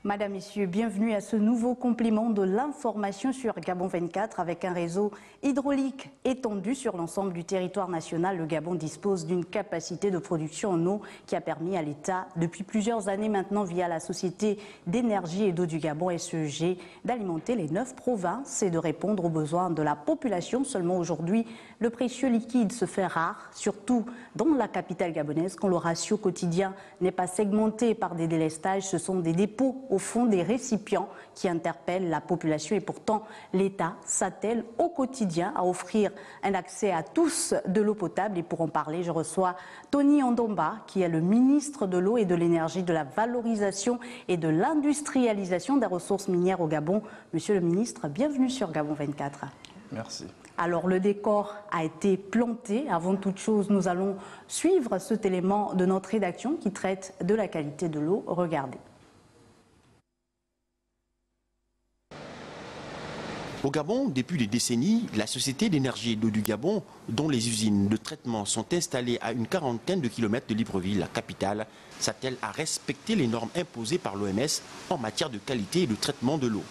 Madame, Messieurs, bienvenue à ce nouveau complément de l'information sur Gabon 24. Avec un réseau hydraulique étendu sur l'ensemble du territoire national, le Gabon dispose d'une capacité de production en eau qui a permis à l'État, depuis plusieurs années maintenant, via la Société d'énergie et d'eau du Gabon, SEG, d'alimenter les 9 provinces et de répondre aux besoins de la population. Seulement aujourd'hui, le précieux liquide se fait rare, surtout dans la capitale gabonaise, quand le ratio quotidien n'est pas segmenté par des délestages. Ce sont des dépôts au fond des récipients qui interpellent la population et pourtant l'État s'attelle au quotidien à offrir un accès à tous de l'eau potable. Et pour en parler, je reçois Tony Ndomba qui est le ministre de l'eau et de l'énergie, de la valorisation et de l'industrialisation des ressources minières au Gabon. Monsieur le ministre, bienvenue sur Gabon 24. Merci. Alors le décor a été planté. Avant toute chose, nous allons suivre cet élément de notre rédaction qui traite de la qualité de l'eau. Regardez. Au Gabon, depuis des décennies, la Société d'énergie et d'eau du Gabon, dont les usines de traitement sont installées à une quarantaine de kilomètres de Libreville, la capitale, s'attelle à respecter les normes imposées par l'OMS en matière de qualité et de traitement de l'eau.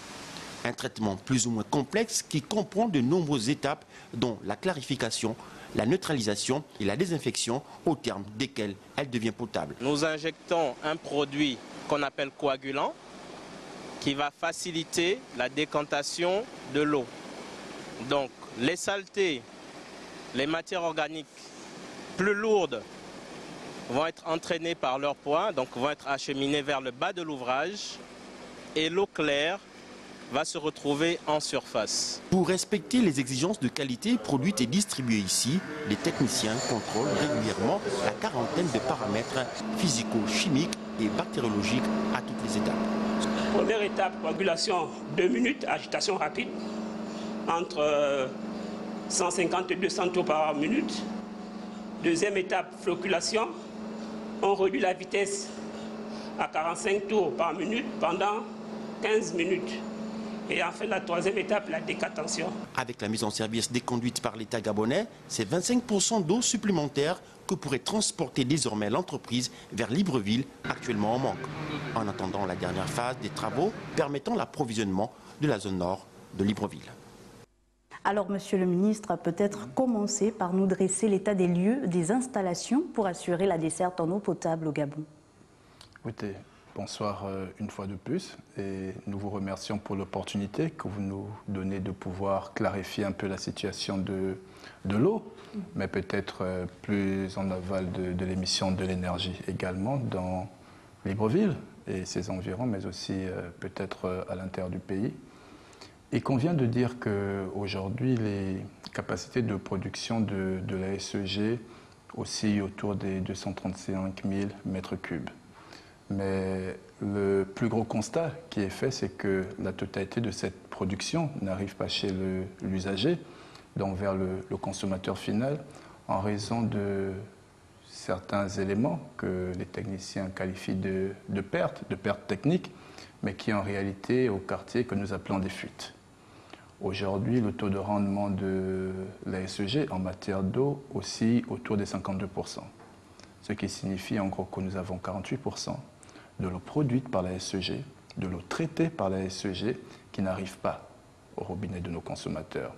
Un traitement plus ou moins complexe qui comprend de nombreuses étapes dont la clarification, la neutralisation et la désinfection au terme desquelles elle devient potable. Nous injectons un produit qu'on appelle coagulant qui va faciliter la décantation de l'eau. Donc les saletés, les matières organiques plus lourdes vont être entraînées par leur poids, donc vont être acheminées vers le bas de l'ouvrage et l'eau claire va se retrouver en surface. Pour respecter les exigences de qualité produites et distribuées ici, les techniciens contrôlent régulièrement la quarantaine de paramètres physico-chimiques et bactériologiques à toutes les étapes. Première étape, coagulation 2 minutes, agitation rapide, entre 150 et 200 tours par minute. Deuxième étape, flocculation. On réduit la vitesse à 45 tours par minute pendant 15 minutes. Et enfin, la troisième étape, la décantation. Avec la mise en service des conduites par l'État gabonais, c'est 25% d'eau supplémentaire que pourrait transporter désormais l'entreprise vers Libreville, actuellement en manque. En attendant la dernière phase des travaux permettant l'approvisionnement de la zone nord de Libreville. Alors, Monsieur le ministre, peut-être commencer par nous dresser l'état des lieux, des installations pour assurer la desserte en eau potable au Gabon. Écoutez, bonsoir une fois de plus et nous vous remercions pour l'opportunité que vous nous donnez de pouvoir clarifier un peu la situation de l'eau, mais peut-être plus en aval de l'émission de l'énergie également dans Libreville et ses environs, mais aussi peut-être à l'intérieur du pays. Il convient de dire qu'aujourd'hui, les capacités de production de la SEG oscillent autour des 235 000 mètres cubes. Mais le plus gros constat qui est fait, c'est que la totalité de cette production n'arrive pas chez l'usager, donc vers le consommateur final, en raison de certains éléments que les techniciens qualifient de pertes techniques, mais qui en réalité au quartier que nous appelons des fuites. Aujourd'hui, le taux de rendement de la SEG en matière d'eau oscille autour des 52%, ce qui signifie en gros que nous avons 48% de l'eau produite par la SEG, de l'eau traitée par la SEG qui n'arrive pas au robinet de nos consommateurs.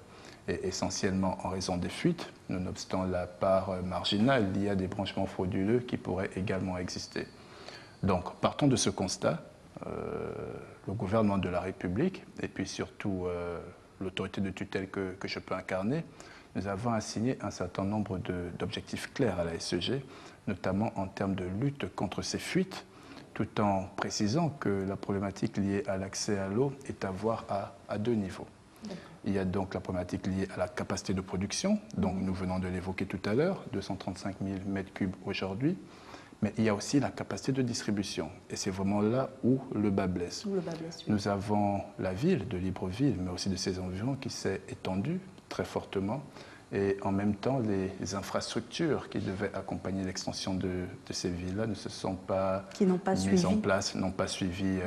Et essentiellement en raison des fuites, nonobstant la part marginale liée à des branchements frauduleux qui pourraient également exister. Donc, partons de ce constat, le gouvernement de la République et puis surtout l'autorité de tutelle que je peux incarner, nous avons assigné un certain nombre d'objectifs clairs à la SEG, notamment en termes de lutte contre ces fuites, tout en précisant que la problématique liée à l'accès à l'eau est à voir à 2 niveaux. Il y a donc la problématique liée à la capacité de production, donc nous venons de l'évoquer tout à l'heure, 235 000 mètres cubes aujourd'hui, mais il y a aussi la capacité de distribution. Et c'est vraiment là où le bas blesse. Nous avons la ville de Libreville, mais aussi de ses environs, qui s'est étendue très fortement. Et en même temps, les infrastructures qui devaient accompagner l'extension de ces villes-là ne se sont pas mises en place, n'ont pas suivi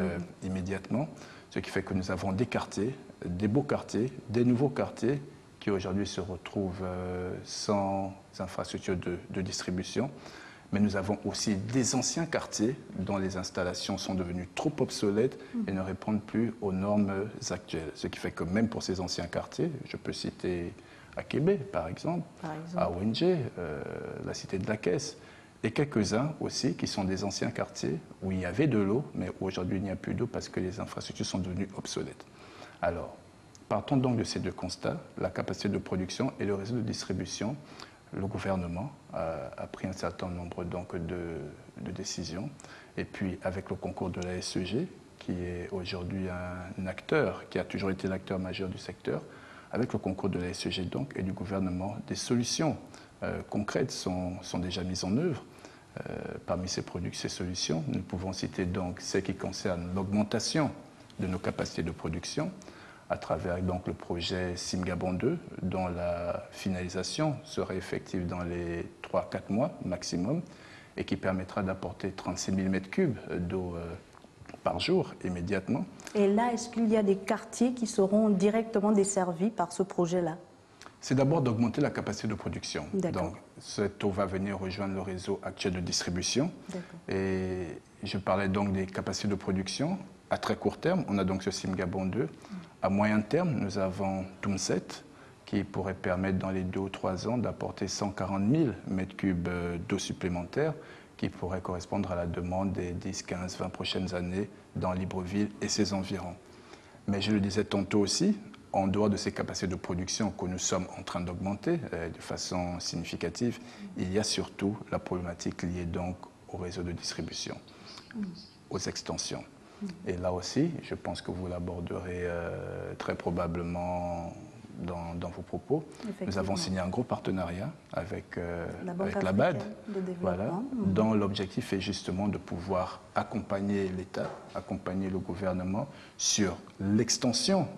immédiatement. Ce qui fait que nous avons des quartiers, des beaux quartiers, des nouveaux quartiers qui aujourd'hui se retrouvent sans infrastructure de distribution. Mais nous avons aussi des anciens quartiers dont les installations sont devenues trop obsolètes et ne répondent plus aux normes actuelles. Ce qui fait que même pour ces anciens quartiers, je peux citer Akébé par exemple, à Wenje, la cité de la Caisse, et quelques-uns aussi qui sont des anciens quartiers où il y avait de l'eau, mais aujourd'hui il n'y a plus d'eau parce que les infrastructures sont devenues obsolètes. Alors, partons donc de ces deux constats, la capacité de production et le réseau de distribution. Le gouvernement a pris un certain nombre donc de décisions. Et puis, avec le concours de la SEG, qui est aujourd'hui un acteur, qui a toujours été l'acteur majeur du secteur, avec le concours de la SEG donc, et du gouvernement, des solutions concrètes sont déjà mises en œuvre. Parmi ces solutions, nous pouvons citer donc celles qui concernent l'augmentation de nos capacités de production, à travers donc le projet Simgabon 2, dont la finalisation sera effective dans les 3-4 mois maximum, et qui permettra d'apporter 36 000 m3 d'eau par jour immédiatement. Et là, est-ce qu'il y a des quartiers qui seront directement desservis par ce projet-là? C'est d'abord d'augmenter la capacité de production. Donc, cette eau va venir rejoindre le réseau actuel de distribution. Et je parlais donc des capacités de production. À très court terme, on a donc ce Simgabon 2. À moyen terme, nous avons Toumset, qui pourrait permettre dans les 2 ou 3 ans d'apporter 140 000 m3 d'eau supplémentaire, qui pourrait correspondre à la demande des 10, 15, 20 prochaines années dans Libreville et ses environs. Mais je le disais tantôt aussi, en dehors de ces capacités de production que nous sommes en train d'augmenter de façon significative, il y a surtout la problématique liée donc au réseau de distribution, aux extensions. Et là aussi, je pense que vous l'aborderez très probablement dans vos propos. Nous avons signé un gros partenariat avec la BAD, voilà, dont l'objectif est justement de pouvoir accompagner l'État, accompagner le gouvernement sur l'extension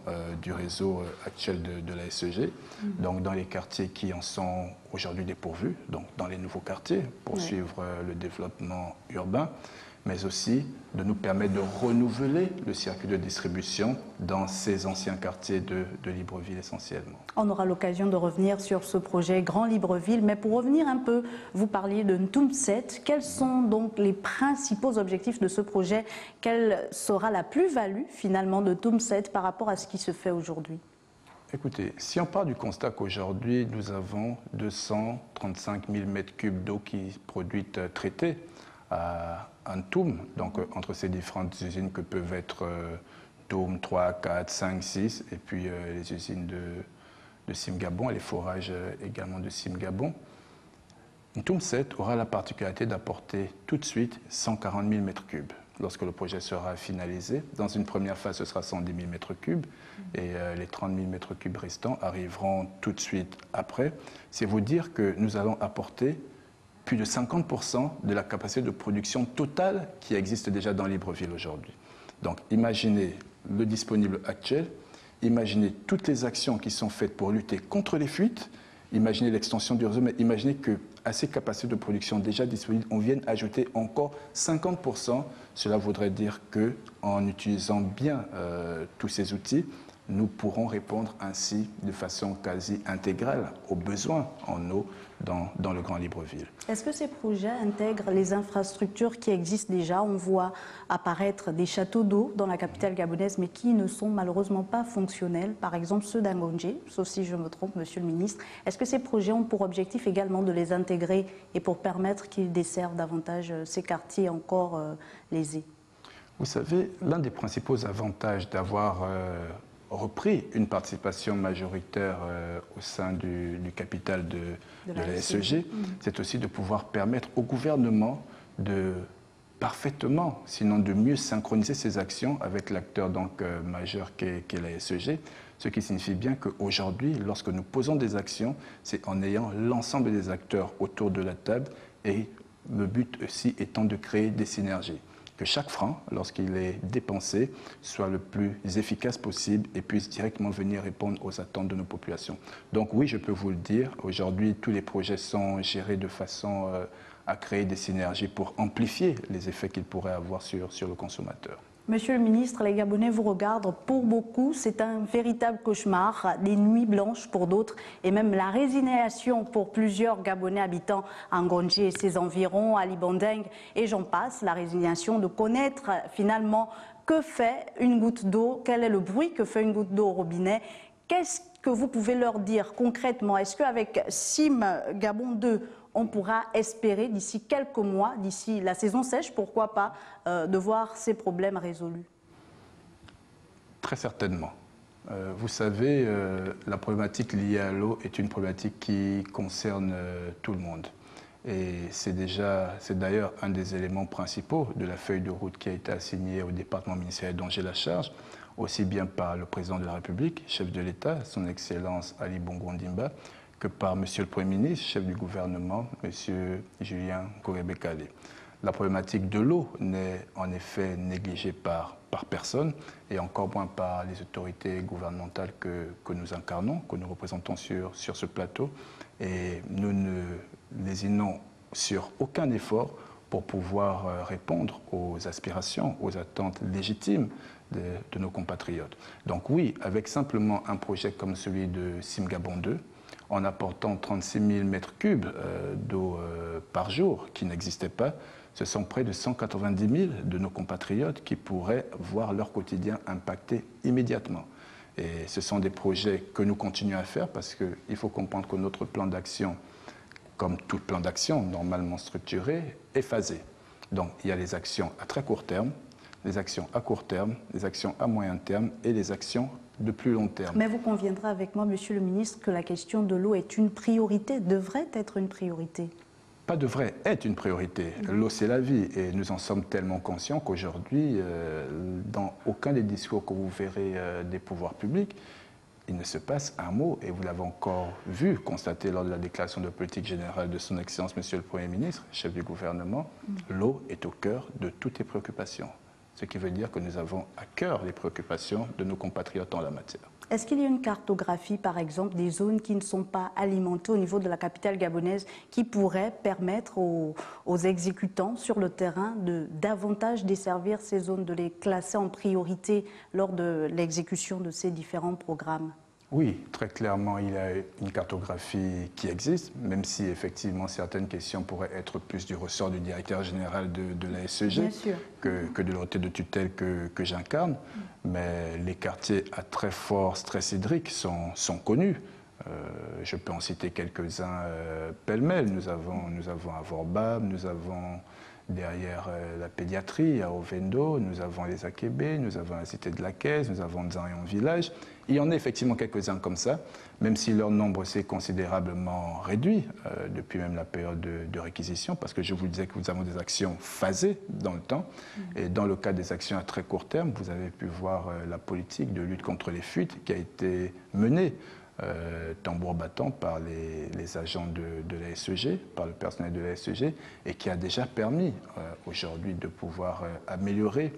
du réseau actuel de la SEG, donc dans les quartiers qui en sont aujourd'hui dépourvus, donc dans les nouveaux quartiers, pour suivre le développement urbain, mais aussi de nous permettre de renouveler le circuit de distribution dans ces anciens quartiers de Libreville essentiellement. On aura l'occasion de revenir sur ce projet Grand Libreville, mais pour revenir un peu, vous parliez de Toumset. Quels sont donc les principaux objectifs de ce projet? Quelle sera la plus-value finalement de Toumset par rapport à ce qui se fait aujourd'hui? Écoutez, si on part du constat qu'aujourd'hui nous avons 235 000 m3 d'eau qui produite traitée à Toum, donc entre ces différentes usines que peuvent être Toum 3, 4, 5, 6, et puis les usines de Simgabon et les forages également de Simgabon. Toumset aura la particularité d'apporter tout de suite 140 000 m3. Lorsque le projet sera finalisé, dans une première phase, ce sera 110 000 m3 et les 30 000 m3 restants arriveront tout de suite après. C'est vous dire que nous allons apporter plus de 50% de la capacité de production totale qui existe déjà dans Libreville aujourd'hui. Donc imaginez le disponible actuel, imaginez toutes les actions qui sont faites pour lutter contre les fuites, imaginez l'extension du réseau, mais imaginez qu'à ces capacités de production déjà disponibles, on vienne ajouter encore 50%. Cela voudrait dire qu'en utilisant bien tous ces outils, nous pourrons répondre ainsi de façon quasi intégrale aux besoins en eau dans le Grand Libreville. Est-ce que ces projets intègrent les infrastructures qui existent déjà? On voit apparaître des châteaux d'eau dans la capitale gabonaise, mais qui ne sont malheureusement pas fonctionnels. Par exemple, ceux d'Angonje, sauf si je me trompe, Monsieur le Ministre. Est-ce que ces projets ont pour objectif également de les intégrer et pour permettre qu'ils desservent davantage ces quartiers encore lésés? Vous savez, l'un des principaux avantages d'avoir repris une participation majoritaire au sein du capital de la SEG, c'est aussi de pouvoir permettre au gouvernement de parfaitement, sinon de mieux synchroniser ses actions avec l'acteur majeur qu'est la SEG, ce qui signifie bien qu'aujourd'hui, lorsque nous posons des actions, c'est en ayant l'ensemble des acteurs autour de la table et le but aussi étant de créer des synergies. Que chaque franc, lorsqu'il est dépensé, soit le plus efficace possible et puisse directement venir répondre aux attentes de nos populations. Donc oui, je peux vous le dire, aujourd'hui, tous les projets sont gérés de façon à créer des synergies pour amplifier les effets qu'ils pourraient avoir sur le consommateur. Monsieur le ministre, les Gabonais vous regardent. Pour beaucoup, c'est un véritable cauchemar, des nuits blanches pour d'autres et même la résignation pour plusieurs Gabonais habitant à Ngonji et ses environs, à Libandeng et j'en passe. La résignation de connaître finalement que fait une goutte d'eau, quel est le bruit que fait une goutte d'eau au robinet. Qu'est-ce que vous pouvez leur dire concrètement? Est-ce qu'avec SIM Gabon 2, on pourra espérer d'ici quelques mois, d'ici la saison sèche, pourquoi pas, de voir ces problèmes résolus? Très certainement. Vous savez, la problématique liée à l'eau est une problématique qui concerne tout le monde. Et c'est d'ailleurs un des éléments principaux de la feuille de route qui a été assignée au département ministériel dont j'ai la charge, aussi bien par le président de la République, chef de l'État, son Excellence Ali Bongo Ondimba, que par Monsieur le Premier ministre, chef du gouvernement, Monsieur Julien Korebekale. La problématique de l'eau n'est en effet négligée par personne et encore moins par les autorités gouvernementales que nous incarnons, que nous représentons sur ce plateau. Et nous ne lésinons sur aucun effort pour pouvoir répondre aux aspirations, aux attentes légitimes de nos compatriotes. Donc oui, avec simplement un projet comme celui de SIM Gabon 2, en apportant 36 000 mètres cubes d'eau par jour qui n'existaient pas, ce sont près de 190 000 de nos compatriotes qui pourraient voir leur quotidien impacté immédiatement. Et ce sont des projets que nous continuons à faire parce qu'il faut comprendre que notre plan d'action, comme tout plan d'action normalement structuré, est phasé. Donc il y a les actions à très court terme, les actions à court terme, les actions à moyen terme et les actions de plus long terme. Mais vous conviendrez avec moi, Monsieur le ministre, que la question de l'eau est une priorité, devrait être une priorité. Pas devrait être une priorité. L'eau, c'est la vie. Et nous en sommes tellement conscients qu'aujourd'hui, dans aucun des discours que vous verrez des pouvoirs publics, il ne se passe un mot, et vous l'avez encore vu, constaté lors de la déclaration de politique générale de son Excellence, Monsieur le Premier ministre, chef du gouvernement, l'eau est au cœur de toutes les préoccupations. Ce qui veut dire que nous avons à cœur les préoccupations de nos compatriotes en la matière. Est-ce qu'il y a une cartographie, par exemple, des zones qui ne sont pas alimentées au niveau de la capitale gabonaise qui pourrait permettre aux exécutants sur le terrain de davantage desservir ces zones, de les classer en priorité lors de l'exécution de ces différents programmes? Oui, très clairement, il y a une cartographie qui existe, même si effectivement certaines questions pourraient être plus du ressort du directeur général de la SEG que de l'autorité de tutelle que j'incarne. Mais les quartiers à très fort stress hydrique sont connus. Je peux en citer quelques-uns pêle-mêle. Nous avons à Vorbab, nous avons derrière la pédiatrie à Ovendo, nous avons les Akébé, nous avons la cité de la Caisse, nous avons Nzarion Village. Il y en a effectivement quelques-uns comme ça, même si leur nombre s'est considérablement réduit depuis même la période de réquisition, parce que je vous disais que nous avons des actions phasées dans le temps. Et dans le cas des actions à très court terme, vous avez pu voir la politique de lutte contre les fuites qui a été menée tambour battant par les agents de la SEG, par le personnel de la SEG, et qui a déjà permis aujourd'hui de pouvoir améliorer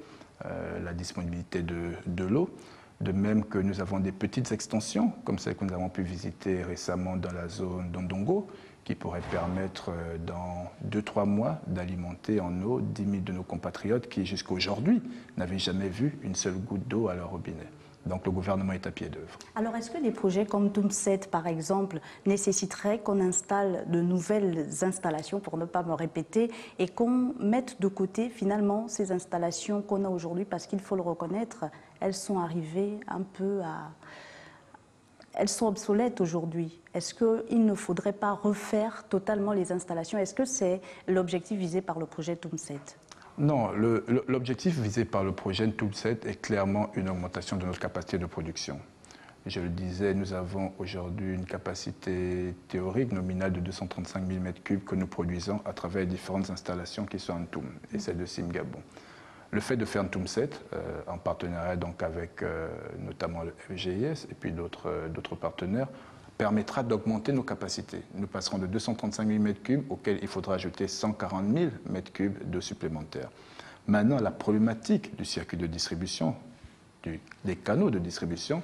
la disponibilité de l'eau. De même que nous avons des petites extensions, comme celle que nous avons pu visiter récemment dans la zone d'Ondongo, qui pourraient permettre dans 2-3 mois d'alimenter en eau 10 000 de nos compatriotes qui jusqu'à aujourd'hui n'avaient jamais vu une seule goutte d'eau à leur robinet. Donc le gouvernement est à pied d'œuvre. Alors est-ce que des projets comme Tumset par exemple nécessiteraient qu'on installe de nouvelles installations, pour ne pas me répéter, et qu'on mette de côté finalement ces installations qu'on a aujourd'hui, parce qu'il faut le reconnaître, elles sont arrivées un peu à... Elles sont obsolètes aujourd'hui. Est-ce qu'il ne faudrait pas refaire totalement les installations? Est-ce que c'est l'objectif visé par le projet Tumset? Non, l'objectif visé par le projet Tumset est clairement une augmentation de notre capacité de production. Je le disais, nous avons aujourd'hui une capacité théorique nominale de 235 000 m3 que nous produisons à travers les différentes installations qui sont en Toum, et celle de SIM Gabon. Le fait de faire un Tumset, en partenariat donc avec notamment le FGIS et puis d'autres partenaires, permettra d'augmenter nos capacités. Nous passerons de 235 000 m3 auxquels il faudra ajouter 140 000 m3 d'eau supplémentaire. Maintenant, la problématique du circuit de distribution, des canaux de distribution,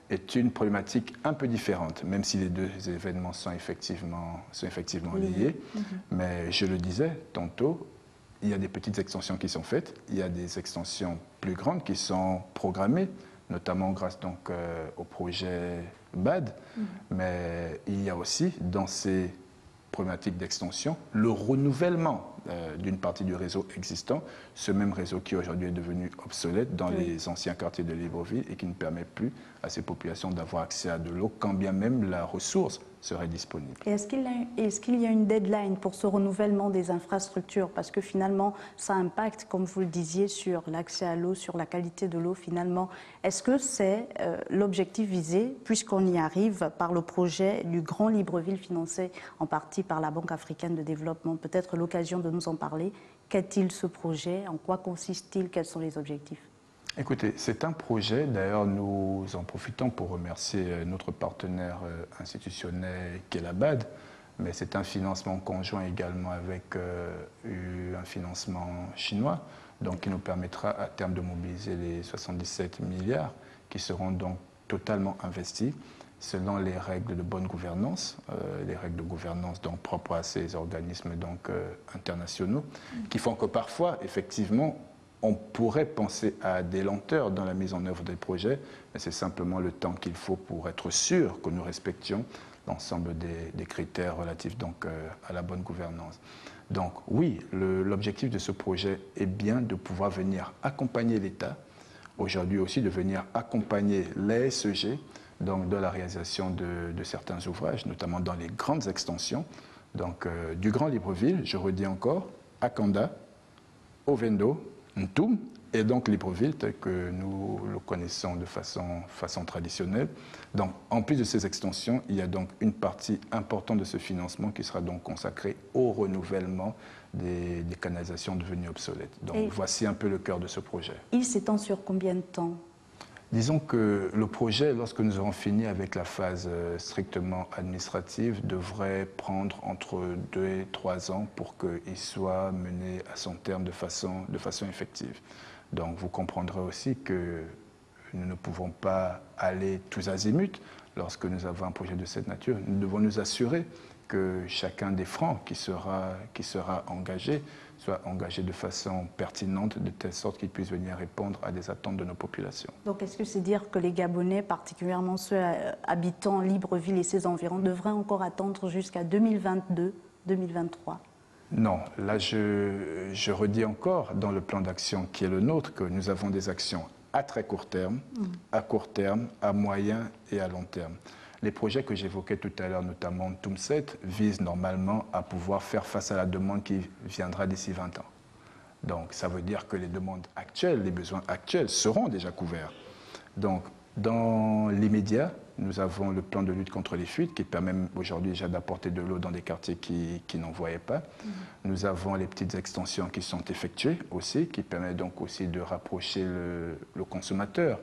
est une problématique un peu différente, même si les deux événements sont effectivement liés. Mais je le disais tantôt, il y a des petites extensions qui sont faites, il y a des extensions plus grandes qui sont programmées, notamment grâce donc au projet BAD, mais il y a aussi dans ces problématiques d'extension le renouvellement d'une partie du réseau existant, ce même réseau qui aujourd'hui est devenu obsolète dans les anciens quartiers de Libreville et qui ne permet plus à ces populations d'avoir accès à de l'eau, quand bien même la ressource serait disponible. Et est-ce qu'il y a une deadline pour ce renouvellement des infrastructures? Parce que finalement, ça impacte, comme vous le disiez, sur l'accès à l'eau, sur la qualité de l'eau finalement. Est-ce que c'est l'objectif visé, puisqu'on y arrive par le projet du Grand Libreville financé en partie par la Banque africaine de développement? Peut-être l'occasion de nous en parler. Qu'est-il ce projet? En quoi consiste-t-il? Quels sont les objectifs? Écoutez, c'est un projet, d'ailleurs nous en profitons pour remercier notre partenaire institutionnel qu'est la BAD, mais c'est un financement conjoint également avec un financement chinois, donc qui nous permettra à terme de mobiliser les 77 milliards qui seront donc totalement investis selon les règles de bonne gouvernance, les règles de gouvernance donc propres à ces organismes donc internationaux, qui font que parfois, effectivement, on pourrait penser à des lenteurs dans la mise en œuvre des projets, mais c'est simplement le temps qu'il faut pour être sûr que nous respections l'ensemble des critères relatifs donc, à la bonne gouvernance. Donc oui, l'objectif de ce projet est bien de pouvoir venir accompagner l'État, aujourd'hui aussi de venir accompagner les SEG donc dans la réalisation de certains ouvrages, notamment dans les grandes extensions, donc du Grand Libreville, je redis encore, Akanda, Ovendo, Ntoum, et donc Libreville tel que nous le connaissons de façon traditionnelle. Donc, en plus de ces extensions, il y a donc une partie importante de ce financement qui sera donc consacrée au renouvellement des canalisations devenues obsolètes. Donc, voici un peu le cœur de ce projet. Il s'étend sur combien de temps? Disons que le projet, lorsque nous aurons fini avec la phase strictement administrative, devrait prendre entre 2 et 3 ans pour qu'il soit mené à son terme de façon effective. Donc vous comprendrez aussi que nous ne pouvons pas aller tous azimuts lorsque nous avons un projet de cette nature. Nous devons nous assurer que chacun des francs qui sera engagé soit engagé de façon pertinente, de telle sorte qu'il puisse venir répondre à des attentes de nos populations. Donc est-ce que c'est dire que les Gabonais, particulièrement ceux habitant Libreville et ses environs, devraient encore attendre jusqu'à 2022, 2023? Non, là je redis encore dans le plan d'action qui est le nôtre que nous avons des actions à très court terme, à court terme, à moyen et à long terme. Les projets que j'évoquais tout à l'heure, notamment Ntoum 7, visent normalement à pouvoir faire face à la demande qui viendra d'ici 20 ans. Donc ça veut dire que les demandes actuelles, les besoins actuels seront déjà couverts. Donc dans l'immédiat, nous avons le plan de lutte contre les fuites qui permet aujourd'hui déjà d'apporter de l'eau dans des quartiers qui n'en voyaient pas. Nous avons les petites extensions qui sont effectuées aussi, qui permettent donc aussi de rapprocher le consommateur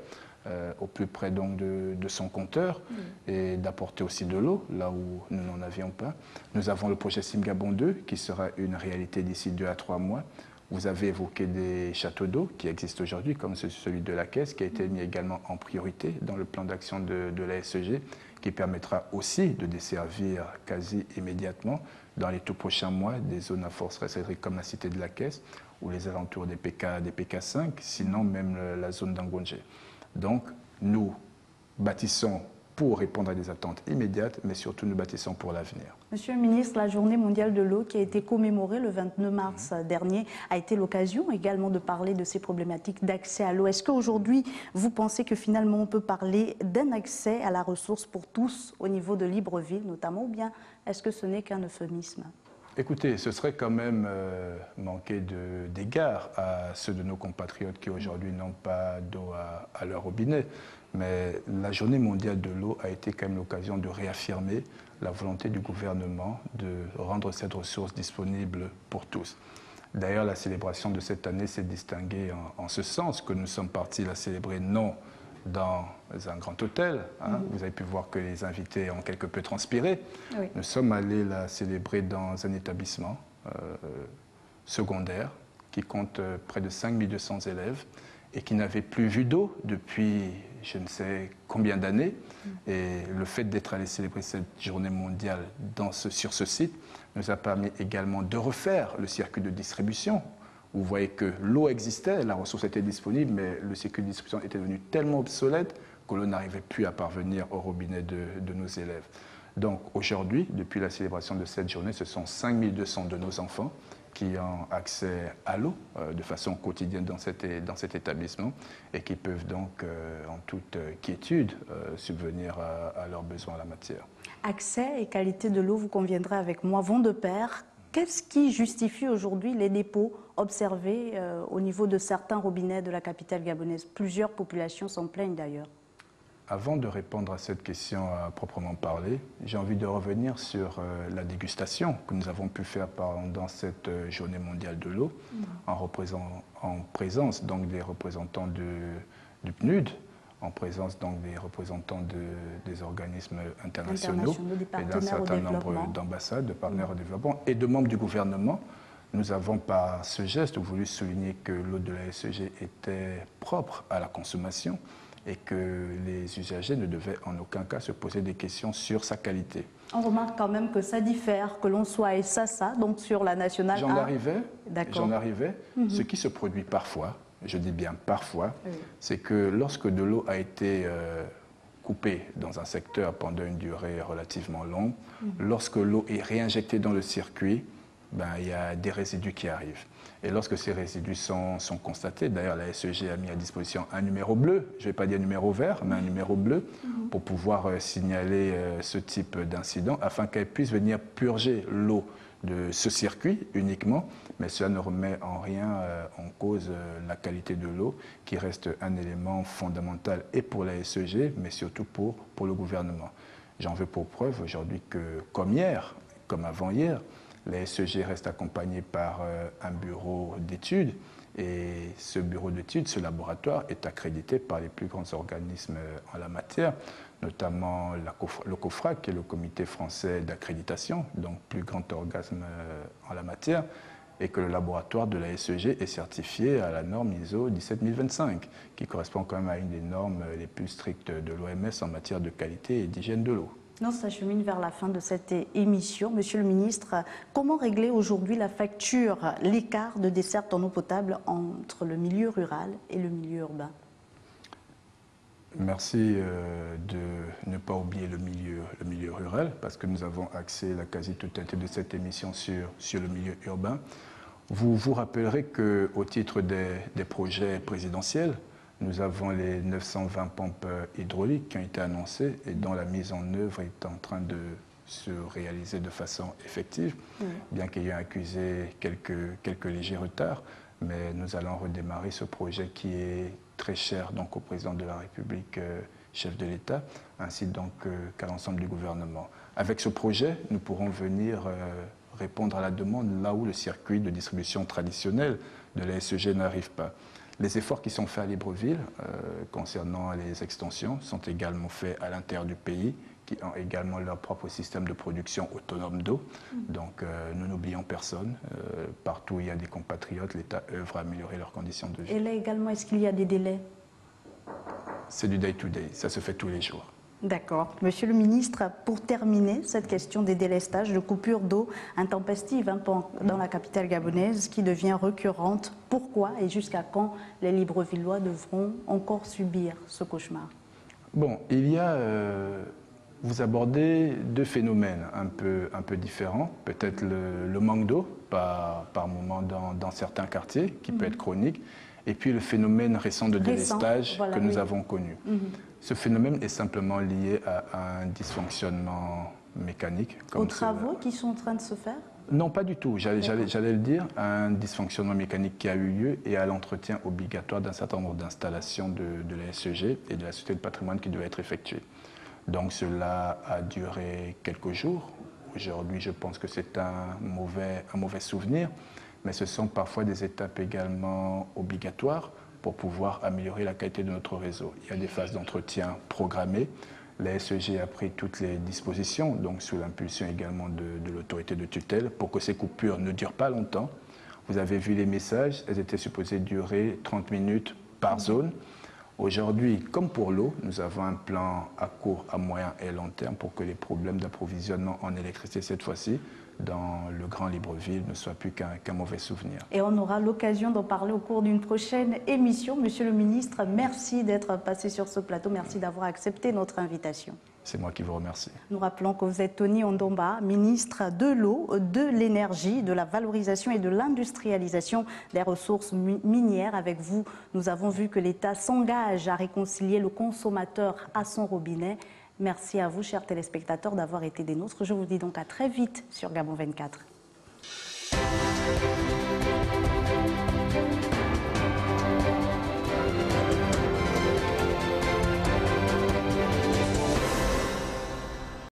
au plus près donc de son compteur et d'apporter aussi de l'eau là où nous n'en avions pas. Nous avons le projet Simgabon 2 qui sera une réalité d'ici 2 à 3 mois. Vous avez évoqué des châteaux d'eau qui existent aujourd'hui, comme celui de la Caisse, qui a été mis également en priorité dans le plan d'action de la SEG, qui permettra aussi de desservir quasi immédiatement, dans les tout prochains mois, des zones à forte stress hydrique comme la cité de la Caisse ou les alentours des PK5, sinon même la zone d'Angondje. Donc, nous bâtissons pour répondre à des attentes immédiates, mais surtout nous bâtissons pour l'avenir. Monsieur le ministre, la Journée mondiale de l'eau qui a été commémorée le 29 mars dernier a été l'occasion également de parler de ces problématiques d'accès à l'eau. Est-ce qu'aujourd'hui, vous pensez que finalement on peut parler d'un accès à la ressource pour tous au niveau de Libreville notamment, ou bien est-ce que ce n'est qu'un euphémisme ? Écoutez, ce serait quand même manquer d'égard à ceux de nos compatriotes qui aujourd'hui n'ont pas d'eau à leur robinet. Mais la Journée mondiale de l'eau a été quand même l'occasion de réaffirmer la volonté du gouvernement de rendre cette ressource disponible pour tous. D'ailleurs, la célébration de cette année s'est distinguée en ce sens que nous sommes partis la célébrer non dans un grand hôtel. Vous avez pu voir que les invités ont quelque peu transpiré. Oui. Nous sommes allés la célébrer dans un établissement secondaire qui compte près de 5200 élèves et qui n'avait plus vu d'eau depuis je ne sais combien d'années. Et le fait d'être allé célébrer cette journée mondiale sur ce site nous a permis également de refaire le circuit de distribution vous voyez que l'eau existait, la ressource était disponible, mais le circuit de distribution était devenu tellement obsolète que l'eau n'arrivait plus à parvenir au robinet de nos élèves. Donc aujourd'hui, depuis la célébration de cette journée, ce sont 5200 de nos enfants qui ont accès à l'eau de façon quotidienne dans cet établissement et qui peuvent donc, en toute quiétude, subvenir à leurs besoins en la matière. Accès et qualité de l'eau, vous conviendrez avec moi, vont de pair. Qu'est-ce qui justifie aujourd'hui les dépôts observés au niveau de certains robinets de la capitale gabonaise? Plusieurs populations s'en plaignent d'ailleurs. Avant de répondre à cette question à proprement parler, j'ai envie de revenir sur la dégustation que nous avons pu faire pendant cette journée mondiale de l'eau, en présence donc des représentants du PNUD, en présence donc des représentants des organismes internationaux et d'un certain nombre d'ambassades, de partenaires au développement et de membres du gouvernement. Nous avons par ce geste voulu souligner que l'eau de la SEG était propre à la consommation et que les usagers ne devaient en aucun cas se poser des questions sur sa qualité. On remarque quand même que ça diffère, que l'on soit SASA, donc sur la nationale 1. J'en arrivais. Ce qui se produit parfois, je dis bien parfois, oui, c'est que lorsque de l'eau a été coupée dans un secteur pendant une durée relativement longue, lorsque l'eau est réinjectée dans le circuit, il y a des résidus qui arrivent. Et lorsque ces résidus sont constatés, d'ailleurs la SEG a mis à disposition un numéro bleu, je ne vais pas dire numéro vert, mais un numéro bleu, pour pouvoir signaler ce type d'incident, afin qu'elle puisse venir purger l'eau de ce circuit uniquement, mais cela ne remet en rien en cause la qualité de l'eau, qui reste un élément fondamental et pour la SEG, mais surtout pour le gouvernement. J'en veux pour preuve aujourd'hui que, comme hier, comme avant-hier, la SEG reste accompagnée par un bureau d'études et ce bureau d'études, ce laboratoire est accrédité par les plus grands organismes en la matière, notamment le COFRAC, qui est le Comité français d'accréditation, donc plus grand organisme en la matière, et que le laboratoire de la SEG est certifié à la norme ISO 17025, qui correspond quand même à une des normes les plus strictes de l'OMS en matière de qualité et d'hygiène de l'eau. On s'achemine vers la fin de cette émission. Monsieur le ministre, comment régler aujourd'hui la facture, l'écart de desserte en eau potable entre le milieu rural et le milieu urbain? Merci de ne pas oublier le milieu rural, parce que nous avons axé la quasi-totalité de cette émission sur le milieu urbain. Vous vous rappellerez qu'au titre des projets présidentiels, nous avons les 920 pompes hydrauliques qui ont été annoncées et dont la mise en œuvre est en train de se réaliser de façon effective, bien qu'ayant accusé quelques légers retards. Mais nous allons redémarrer ce projet qui est très cher donc, au président de la République, chef de l'État, ainsi donc qu'à l'ensemble du gouvernement. Avec ce projet, nous pourrons venir répondre à la demande là où le circuit de distribution traditionnel de la SEG n'arrive pas. Les efforts qui sont faits à Libreville concernant les extensions sont également faits à l'intérieur du pays, qui ont également leur propre système de production autonome d'eau. Donc nous n'oublions personne. Partout où il y a des compatriotes, l'État œuvre à améliorer leurs conditions de vie. Et là également, est-ce qu'il y a des délais? C'est du day-to-day, ça se fait tous les jours. D'accord. Monsieur le ministre, pour terminer, cette question des délestages de coupures d'eau intempestives dans la capitale gabonaise qui devient récurrente, pourquoi et jusqu'à quand les Librevillois devront encore subir ce cauchemar? Bon, il y a... vous abordez deux phénomènes un peu différents. Peut-être le manque d'eau par moment dans certains quartiers, qui peut être chronique, et puis le phénomène récent de délestage que nous avons connu. Ce phénomène est simplement lié à un dysfonctionnement mécanique. Aux travaux qui sont en train de se faire? Non, pas du tout. J'allais le dire, à un dysfonctionnement mécanique qui a eu lieu et à l'entretien obligatoire d'un certain nombre d'installations de la SEG et de la Société de patrimoine qui devait être effectué. Donc cela a duré quelques jours. Aujourd'hui, je pense que c'est un mauvais souvenir, mais ce sont parfois des étapes également obligatoires pour pouvoir améliorer la qualité de notre réseau. Il y a des phases d'entretien programmées. La SEG a pris toutes les dispositions, donc sous l'impulsion également de l'autorité de tutelle, pour que ces coupures ne durent pas longtemps. Vous avez vu les messages, elles étaient supposées durer 30 minutes par zone. Aujourd'hui, comme pour l'eau, nous avons un plan à court, à moyen et long terme pour que les problèmes d'approvisionnement en électricité cette fois-ci dans le Grand Libreville ne soient plus qu'un mauvais souvenir. Et on aura l'occasion d'en parler au cours d'une prochaine émission. Monsieur le ministre, merci d'être passé sur ce plateau. Merci d'avoir accepté notre invitation. C'est moi qui vous remercie. Nous rappelons que vous êtes Tony Ondomba, ministre de l'eau, de l'énergie, de la valorisation et de l'industrialisation des ressources minières. Avec vous, nous avons vu que l'État s'engage à réconcilier le consommateur à son robinet. Merci à vous, chers téléspectateurs, d'avoir été des nôtres. Je vous dis donc à très vite sur Gabon 24.